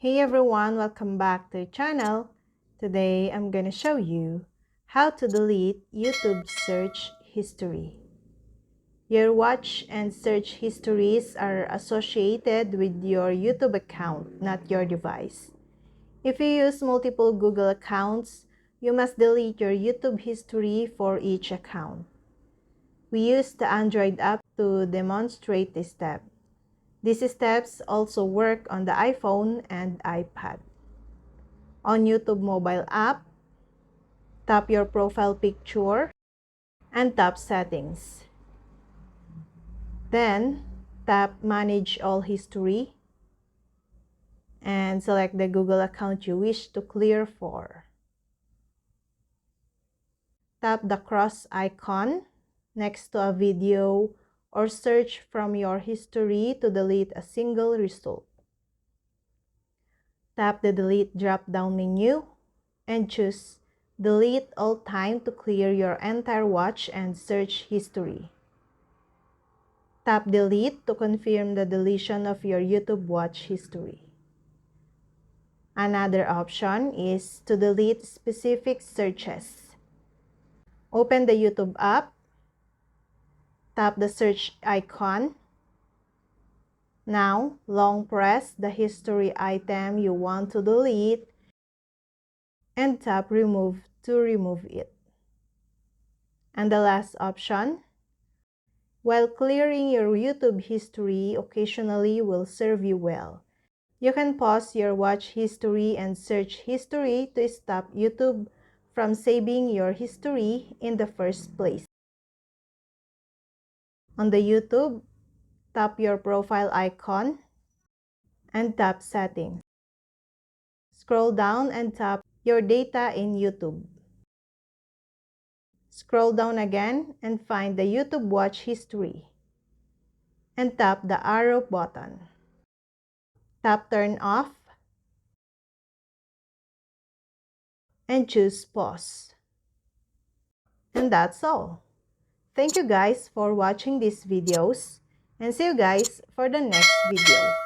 Hey everyone, welcome back to the channel. Today I'm gonna show you how to delete YouTube search history. Your watch and search histories are associated with your YouTube account, not your device. If you use multiple Google accounts, you must delete your YouTube history for each account. We use the Android app to demonstrate this step. These steps also work on the iPhone and iPad. On YouTube mobile app, tap your profile picture and tap Settings. Then, tap Manage All History and select the Google account you wish to clear for. Tap the cross icon next to a video or search from your history to delete a single result. Tap the Delete drop-down menu and choose Delete all time to clear your entire watch and search history. Tap Delete to confirm the deletion of your YouTube watch history. Another option is to delete specific searches. Open the YouTube app, tap the search icon. Now, long press the history item you want to delete and tap Remove to remove it. And the last option, while clearing your YouTube history occasionally will serve you well. You can pause your watch history and search history to stop YouTube from saving your history in the first place. On the YouTube, tap your profile icon and tap Settings. Scroll down and tap Your Data in YouTube. Scroll down again and find the YouTube watch history and tap the arrow button. Tap Turn Off and choose Pause. And that's all. Thank you guys for watching these videos and see you guys for the next video.